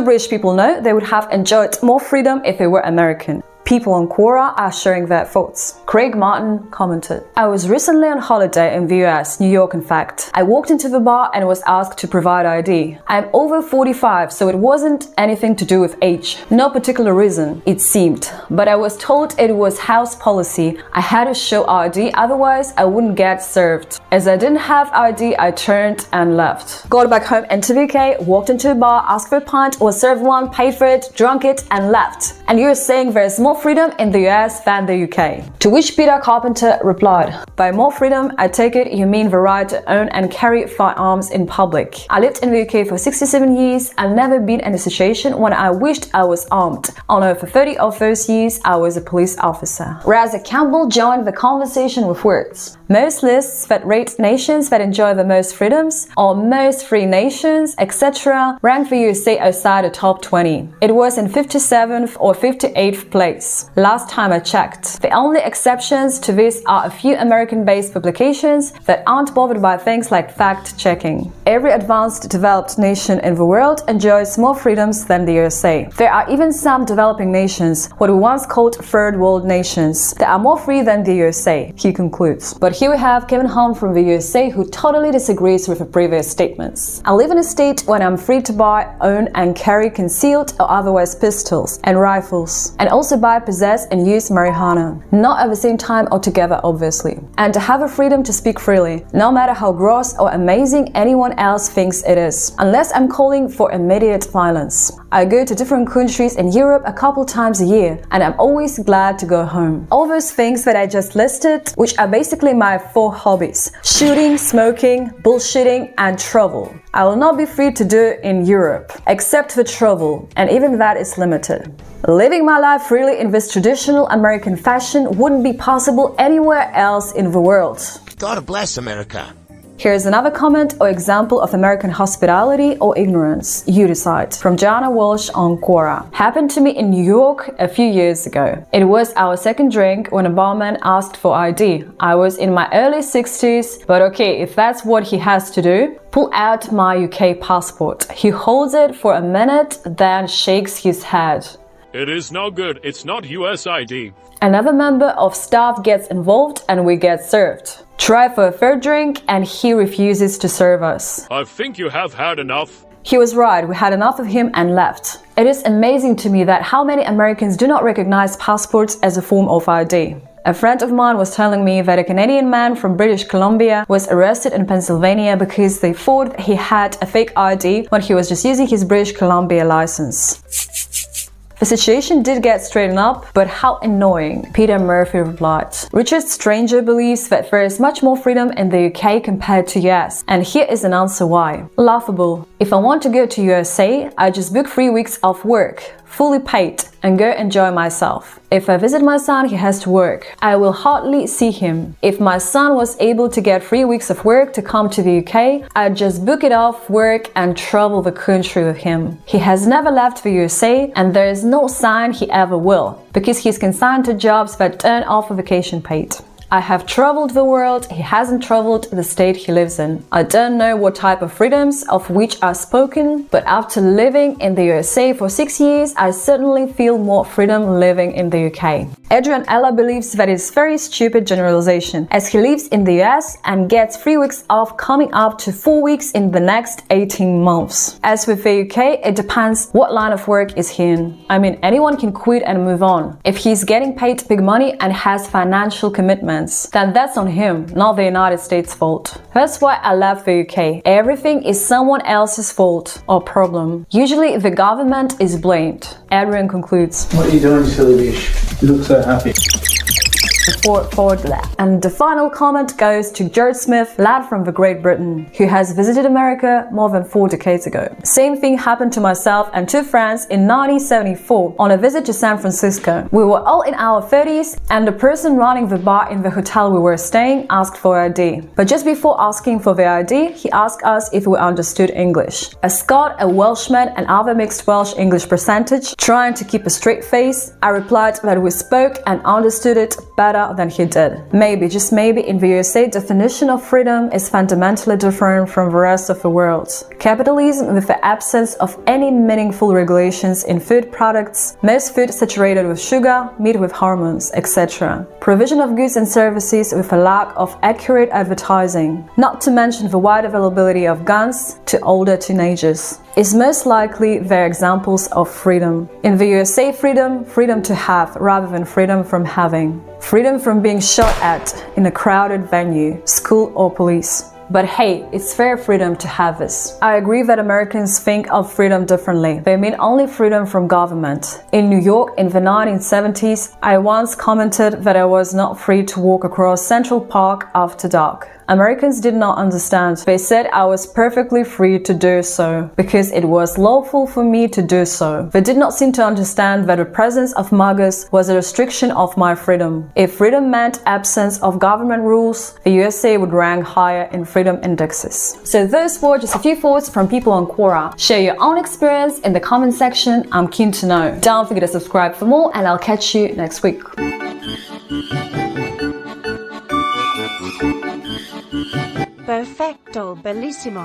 British people know they would have enjoyed more freedom if they were American. People on Quora are sharing their thoughts. Craig Martin commented, I was recently on holiday in the US, New York in fact. I walked into the bar and was asked to provide ID. I'm over 45, so it wasn't anything to do with age. No particular reason, it seemed. But I was told it was house policy. I had to show ID, otherwise I wouldn't get served. As I didn't have ID, I turned and left. Got back home into the UK, walked into a bar, asked for a pint, was served one, paid for it, drank it and left. And you're saying there's more freedom in the US than the UK. To which Peter Carpenter replied, by more freedom, I take it you mean the right to own and carry firearms in public. I lived in the UK for 67 years and never been in a situation when I wished I was armed. Although for 30 of those years, I was a police officer. Whereas Campbell joined the conversation with words. Most lists that rate nations that enjoy the most freedoms or most free nations, etc. rank the USA outside the top 20. It was in 57th or 58th place. Last time I checked. The only exceptions to this are a few American-based publications that aren't bothered by things like fact-checking. Every advanced developed nation in the world enjoys more freedoms than the USA. There are even some developing nations, what we once called third world nations, that are more free than the USA, he concludes. But here we have Kevin Hahn from the USA who totally disagrees with the previous statements. I live in a state when I'm free to buy, own and carry concealed or otherwise pistols and rifles, and also buy, possess and use marijuana. Not at the same time or together obviously. And to have a freedom to speak freely, no matter how gross or amazing anyone else thinks it is, unless I'm calling for immediate violence. I go to different countries in Europe a couple times a year and I'm always glad to go home. All those things that I just listed, which are basically my 4 hobbies: shooting, smoking, bullshitting and travel. I will not be free to do it in Europe, except for travel, and even that is limited. Living my life freely in this traditional American fashion wouldn't be possible anywhere else in the world. God bless America. Here's another comment or example of American hospitality or ignorance. You decide. From Joanna Walsh on Quora. Happened to me in New York a few years ago. It was our second drink when a barman asked for ID. I was in my early 60s, but okay, if that's what he has to do, pull out my UK passport. He holds it for a minute, then shakes his head. It is no good. It's not US ID. Another member of staff gets involved and we get served. Try for a third drink and he refuses to serve us. I think you have had enough. He was right, we had enough of him and left. It is amazing to me that how many Americans do not recognize passports as a form of ID. A friend of mine was telling me that a Canadian man from British Columbia was arrested in Pennsylvania because they thought he had a fake ID when he was just using his British Columbia license. The situation did get straightened up, but how annoying, Peter Murphy replied. Richard Stranger believes that there is much more freedom in the UK compared to US, and here is an answer why. Laughable. If I want to go to USA, I just book 3 weeks off work, fully paid, and go enjoy myself. If I visit my son, he has to work. I will hardly see him. If my son was able to get 3 weeks of work to come to the UK, I'd just book it off work and travel the country with him. He has never left the USA and there is no sign he ever will, because he's consigned to jobs that don't offer vacation paid. I have traveled the world, he hasn't traveled the state he lives in. I don't know what type of freedoms of which are spoken, but after living in the USA for 6 years, I certainly feel more freedom living in the UK. Adrian Ella believes that it's very stupid generalization, as he lives in the US and gets 3 weeks off coming up to 4 weeks in the next 18 months. As with the UK, it depends what line of work is he in. I mean, anyone can quit and move on. If he's getting paid big money and has financial commitments, then that's on him, not the United States' fault. That's why I left the UK. Everything is someone else's fault or problem. Usually the government is blamed. Adrian concludes. What are you doing, silly bitch? You look so happy. And the final comment goes to George Smith, lad from the Great Britain, who has visited America more than 4 decades ago. Same thing happened to myself and 2 friends in 1974 on a visit to San Francisco. We were all in our 30s and the person running the bar in the hotel we were staying asked for ID. But just before asking for the ID, he asked us if we understood English. A Scot, a Welshman and other mixed Welsh-English percentage, trying to keep a straight face, I replied that we spoke and understood it better better than he did. Maybe, just maybe, in the USA, definition of freedom is fundamentally different from the rest of the world. Capitalism with the absence of any meaningful regulations in food products, most food saturated with sugar, meat with hormones, etc. Provision of goods and services with a lack of accurate advertising, not to mention the wide availability of guns to older teenagers, is most likely their examples of freedom. In the USA, freedom to have rather than freedom from having. Freedom from being shot at in a crowded venue, school or police. But hey, it's fair freedom to have this. I agree that Americans think of freedom differently. They mean only freedom from government. In New York in the 1970s, I once commented that I was not free to walk across Central Park after dark. Americans did not understand. They said I was perfectly free to do so because it was lawful for me to do so. They did not seem to understand that the presence of muggers was a restriction of my freedom. If freedom meant absence of government rules, the USA would rank higher in freedom indexes. So those were just a few thoughts from people on Quora. Share your own experience in the comment section. I'm keen to know. Don't forget to subscribe for more, and I'll catch you next week. Perfecto, bellissimo.